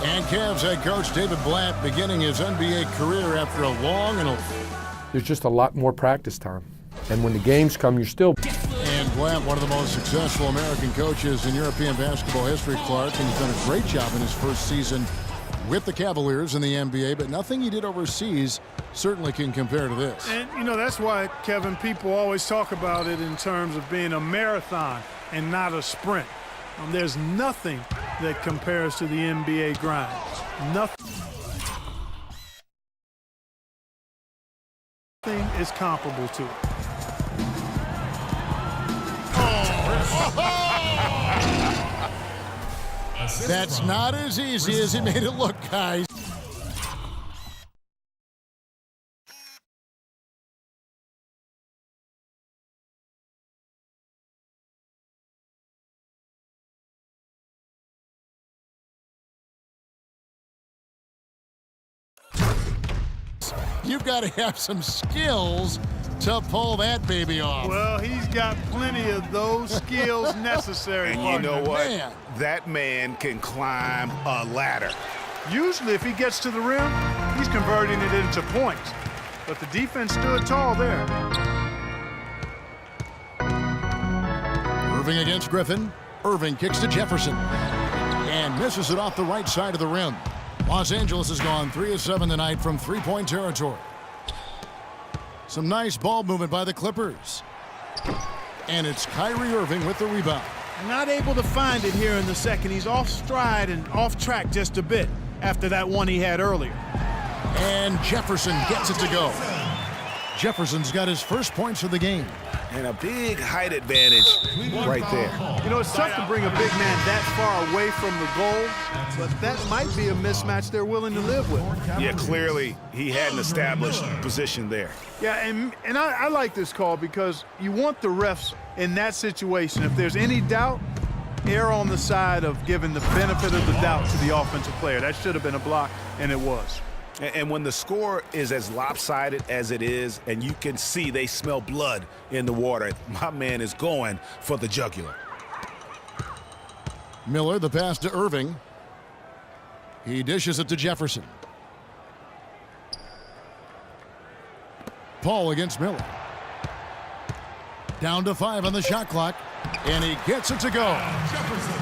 And Cavs head coach David Blatt beginning his NBA career after a long and there's just a lot more practice time. And when the games come, you're still. And Blatt, one of the most successful American coaches in European basketball history, Clark, and he's done a great job in his first season with the Cavaliers in the NBA, but nothing he did overseas certainly can compare to this. And, you know, that's why, Kevin, people always talk about it in terms of being a marathon and not a sprint. There's nothing that compares to the NBA grind. Nothing is comparable to it. That's not as easy as he made it look, guys. You've got to have some skills to pull that baby off. Well, he's got plenty of those skills necessary. And you know what? Man. That man can climb a ladder. Usually, if he gets to the rim, he's converting it into points. But the defense stood tall there. Irving against Griffin. Irving kicks to Jefferson and misses it off the right side of the rim. Los Angeles has gone 3 of 7 tonight from three-point territory. Some nice ball movement by the Clippers. And it's Kyrie Irving with the rebound. Not able to find it here in the second. He's off stride and off track just a bit after that one he had earlier. And Jefferson gets it to go. Jefferson's got his first points of the game. And a big height advantage right there. You know, it's tough to bring a big man that far away from the goal, but that might be a mismatch they're willing to live with. Yeah, clearly he had an established position there. Yeah, and I like this call because you want the refs in that situation. If there's any doubt, err on the side of giving the benefit of the doubt to the offensive player. That should have been a block, and it was. And when the score is as lopsided as it is, and you can see they smell blood in the water, my man is going for the jugular. Miller, the pass to Irving. He dishes it to Jefferson. Paul against Miller. Down to 5 on the shot clock, and he gets it to go.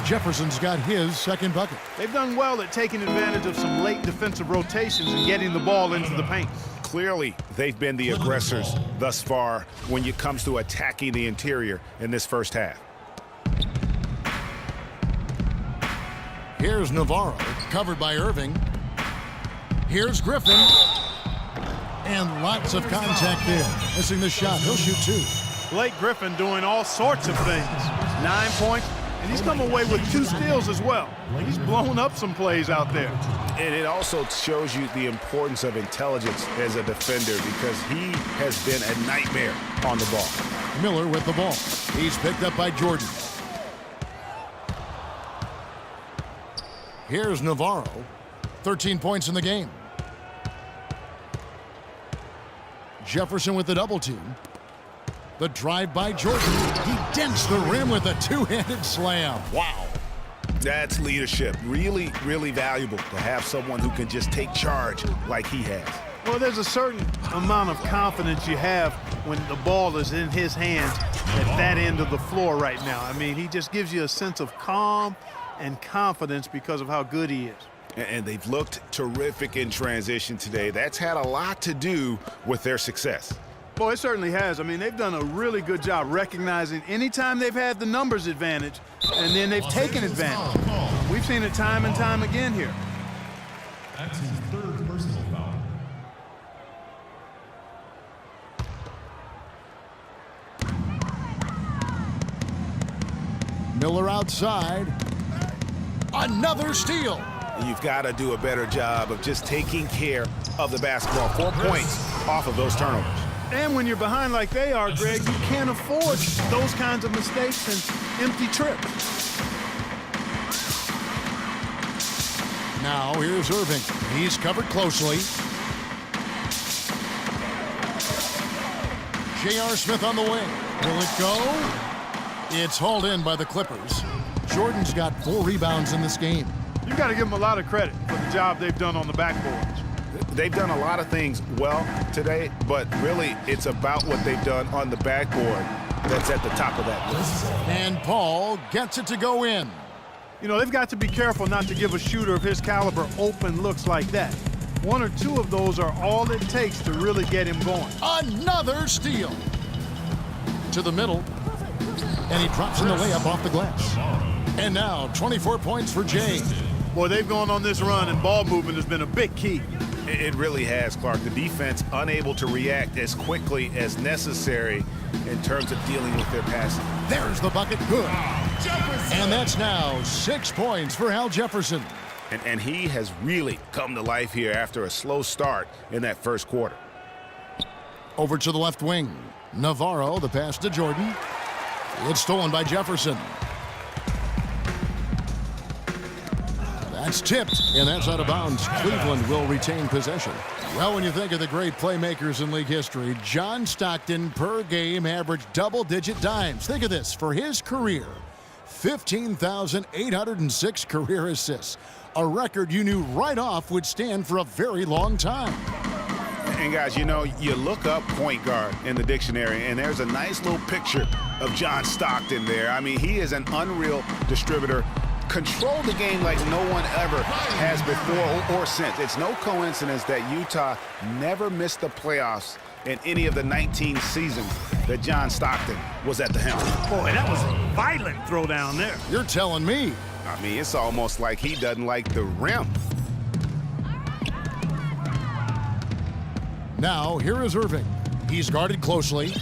Jefferson's got his second bucket. They've done well at taking advantage of some late defensive rotations and getting the ball into the paint. Clearly, they've been the aggressors thus far when it comes to attacking the interior in this first half. Here's Navarro, covered by Irving. Here's Griffin. And lots of contact there. Missing the shot. He'll shoot 2. Blake Griffin doing all sorts of things. 9 points, and he's come away with 2 steals as well. He's blown up some plays out there. And it also shows you the importance of intelligence as a defender because he has been a nightmare on the ball. Miller with the ball. He's picked up by Jordan. Here's Navarro. 13 points in the game. Jefferson with the double team. The drive by Jordan. He dents the rim with a two-handed slam. Wow. That's leadership. Really, really valuable to have someone who can just take charge like he has. Well, there's a certain amount of confidence you have when the ball is in his hands at that end of the floor right now. I mean, he just gives you a sense of calm and confidence because of how good he is. And they've looked terrific in transition today. That's had a lot to do with their success. Boy, it certainly has. I mean, they've done a really good job recognizing anytime they've had the numbers advantage, and then they've taken advantage. We've seen it time and time again here. That's his 3rd personal foul. Miller outside. Another steal. You've got to do a better job of just taking care of the basketball. 4 points off of those turnovers. And when you're behind like they are, Greg, you can't afford those kinds of mistakes and empty trips. Now here's Irving. He's covered closely. J.R. Smith on the wing. Will it go? It's hauled in by the Clippers. Jordan's got 4 rebounds in this game. You got to give them a lot of credit for the job they've done on the backboards. They've done a lot of things well today, but really it's about what they've done on the backboard that's at the top of that list. And Paul gets it to go in. You know, they've got to be careful not to give a shooter of his caliber open looks like that. One or two of those are all it takes to really get him going. Another steal. To the middle. And he drops in the layup off the glass. And now 24 points for Jay. Boy, they've gone on this run, and ball movement has been a big key. It really has, Clark. The defense unable to react as quickly as necessary in terms of dealing with their passing. There's the bucket. Good. And that's now 6 points for Al Jefferson. And he has really come to life here after a slow start in that first quarter. Over to the left wing. Navarro, the pass to Jordan. It's stolen by Jefferson. That's tipped, and that's out of bounds. Cleveland will retain possession. Well, when you think of the great playmakers in league history, John Stockton per game averaged double-digit dimes. Think of this. For his career, 15,806 career assists. A record you knew right off would stand for a very long time. And guys, you know, you look up point guard in the dictionary, and there's a nice little picture of John Stockton there. I mean, he is an unreal distributor. Control the game like no one ever has before or since. It's no coincidence that Utah never missed the playoffs in any of the 19 seasons that John Stockton was at the helm. Boy, that was a violent throw down there. You're telling me. I mean, it's almost like he doesn't like the rim. Now, here is Irving. He's guarded closely.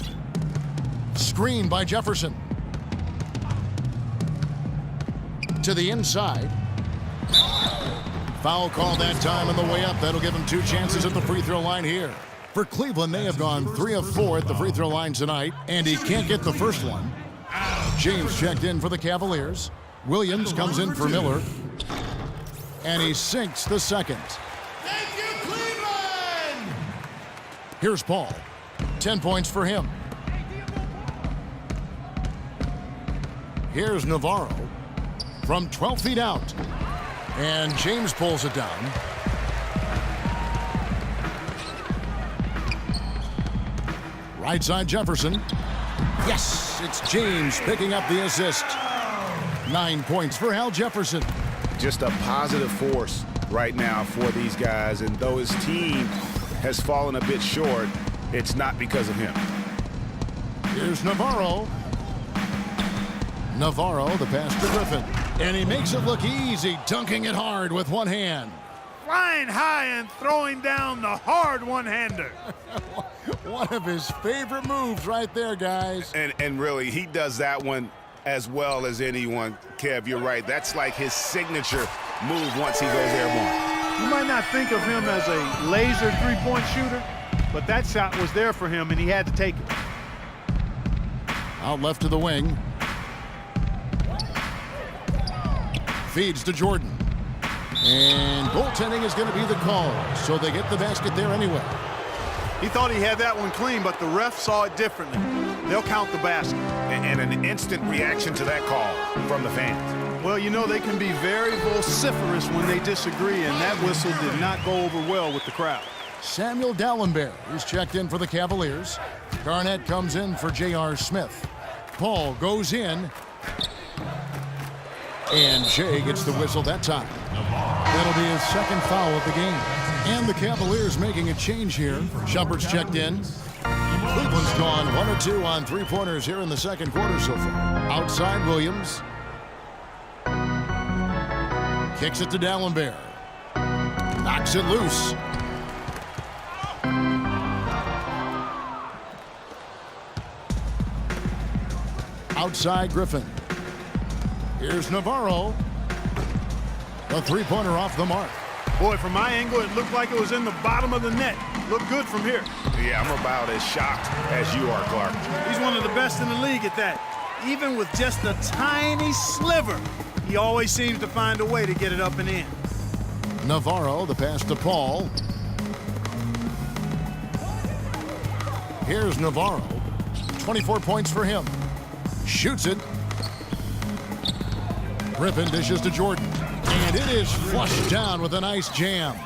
Screen by Jefferson. To the inside. Foul call that time on the way up. That'll give him 2 chances at the free throw line here. For Cleveland, they have gone 3 of 4 at the free throw line tonight, and he can't get the first one. James checked in for the Cavaliers. Williams comes in for Miller. And he sinks the second. Thank you, Cleveland! Here's Paul. 10 points for him. Here's Navarro from 12 feet out. And James pulls it down. Right side Jefferson. Yes, it's James picking up the assist. 9 points for Al Jefferson. Just a positive force right now for these guys, and though his team has fallen a bit short, it's not because of him. Here's Navarro. Navarro, the pass to Griffin. And he makes it look easy, dunking it hard with one hand. Flying high and throwing down the hard one-hander. One of his favorite moves right there, guys. And really, he does that one as well as anyone. Kev, you're right. That's like his signature move once he goes airborne. You might not think of him as a laser three-point shooter, but that shot was there for him, and he had to take it. Out left to the wing. Feeds to Jordan. And goaltending is going to be the call, so they get the basket there anyway. He thought he had that one clean, but the ref saw it differently. They'll count the basket. And an instant reaction to that call from the fans. Well, you know, they can be very vociferous when they disagree, and that whistle did not go over well with the crowd. Samuel Dallenberg is checked in for the Cavaliers. Garnett comes in for J.R. Smith. Paul goes in. And Jay gets the whistle that time. That'll be his second foul of the game. And the Cavaliers making a change here. Shumpert's checked in. Cleveland's gone 1 or 2 on three-pointers here in the second quarter so far. Outside Williams. Kicks it to Dallenberg. Knocks it loose. Outside Griffin. Here's Navarro. The three-pointer off the mark. Boy, from my angle, it looked like it was in the bottom of the net. Looked good from here. Yeah, I'm about as shocked as you are, Clark. He's one of the best in the league at that. Even with just a tiny sliver, he always seems to find a way to get it up and in. Navarro, the pass to Paul. Here's Navarro. 24 points for him. Shoots it. Griffin dishes to Jordan. And it is flushed down with a nice jam.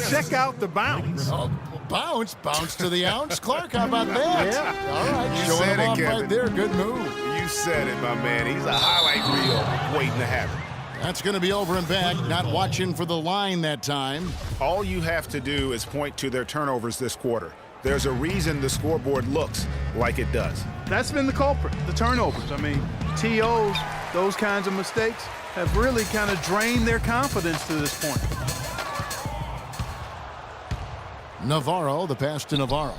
Check out the bounce. Oh, bounce to the ounce. Clark, how about that? Yeah. All right, You showing said him it, off Kevin. right there. Good move. You said it, my man. He's a highlight reel waiting to happen. That's going to be over and back. Not watching for the line that time. All you have to do is point to their turnovers this quarter. There's a reason the scoreboard looks like it does. That's been the culprit, the turnovers. I mean, TOs, those kinds of mistakes have really kind of drained their confidence to this point. Navarro, the pass to Navarro.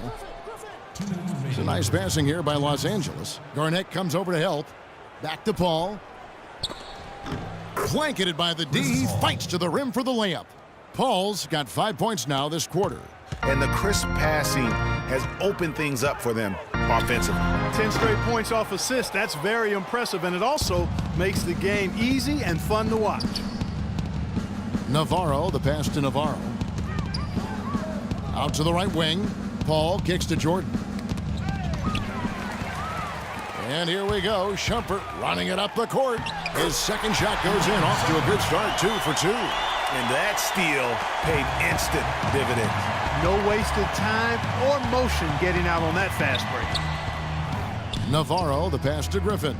It's a nice passing here by Los Angeles. Garnett comes over to help. Back to Paul. Blanketed by the D. He fights to the rim for the layup. Paul's got 5 points now this quarter. And the crisp passing has opened things up for them offensively. 10 straight points off assists. That's very impressive, and it also makes the game easy and fun to watch. Navarro, the pass to Navarro. Out to the right wing. Paul kicks to Jordan. And here we go. Shumpert running it up the court. His second shot goes in. Off to a good start. 2 for 2. And that steal paid instant dividends. No wasted time or motion getting out on that fast break. Navarro, the pass to Griffin.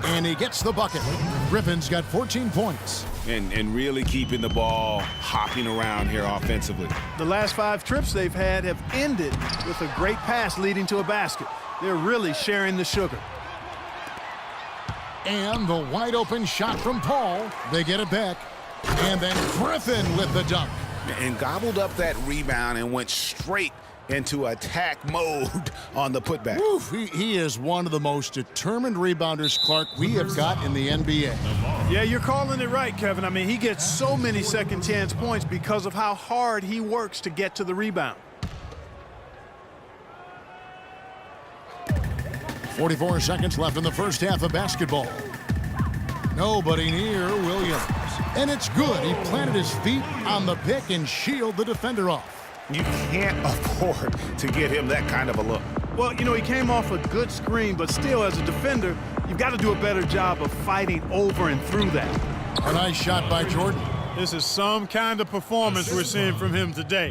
And he gets the bucket. Griffin's got 14 points. And really keeping the ball hopping around here offensively. The last 5 trips they've had have ended with a great pass leading to a basket. They're really sharing the sugar. And the wide open shot from Paul. They get it back. And then Griffin with the dunk. And gobbled up that rebound and went straight into attack mode on the putback. Oof, he is one of the most determined rebounders, Clark, we have got in the NBA. Yeah, you're calling it right, Kevin. I mean, he gets so many second chance points because of how hard he works to get to the rebound. 44 seconds left in the first half of basketball. Nobody near Williams. And it's good. He planted his feet on the pick and shielded the defender off. You can't afford to give him that kind of a look. Well, you know, he came off a good screen, but still, as a defender, you've got to do a better job of fighting over and through that. A nice shot by Jordan. This is some kind of performance we're seeing from him today.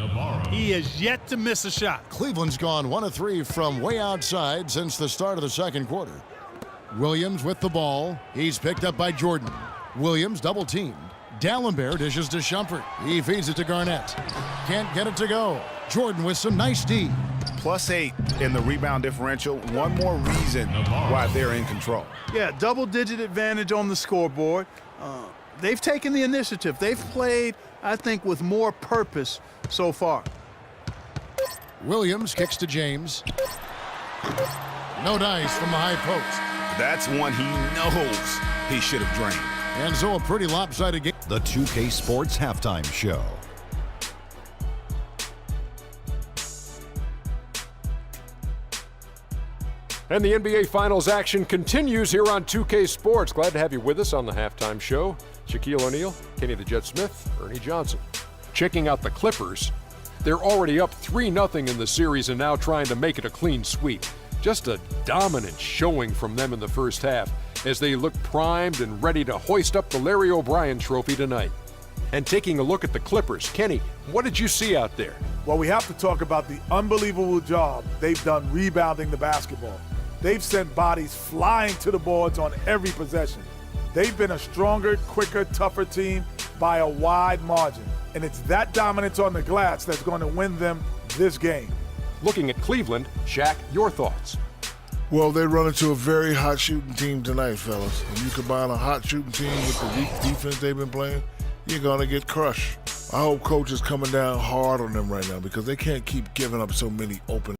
He has yet to miss a shot. Cleveland's gone 1 of 3 from way outside since the start of the second quarter. Williams with the ball. He's picked up by Jordan. Williams double teamed. Dallenberg dishes to Shumpert. He feeds it to Garnett. Can't get it to go. Jordan with some nice D. +8 in the rebound differential. One more reason why they're in control. Yeah, double-digit advantage on the scoreboard. They've taken the initiative. They've played, I think, with more purpose so far. Williams kicks to James. No dice from the high post. That's one he knows he should have drained. And so a pretty lopsided game. The 2K Sports Halftime Show. And the NBA Finals action continues here on 2K Sports. Glad to have you with us on the halftime show. Shaquille O'Neal, Kenny the Jet Smith, Ernie Johnson. Checking out the Clippers. They're already up 3-0 in the series and now trying to make it a clean sweep. Just a dominant showing from them in the first half as they look primed and ready to hoist up the Larry O'Brien trophy tonight. And taking a look at the Clippers, Kenny, what did you see out there? Well, we have to talk about the unbelievable job they've done rebounding the basketball. They've sent bodies flying to the boards on every possession. They've been a stronger, quicker, tougher team by a wide margin. And it's that dominance on the glass that's going to win them this game. Looking at Cleveland, Shaq, your thoughts? Well, they run into a very hot shooting team tonight, fellas. When you combine a hot shooting team with the weak defense they've been playing, you're going to get crushed. I hope coach is coming down hard on them right now because they can't keep giving up so many open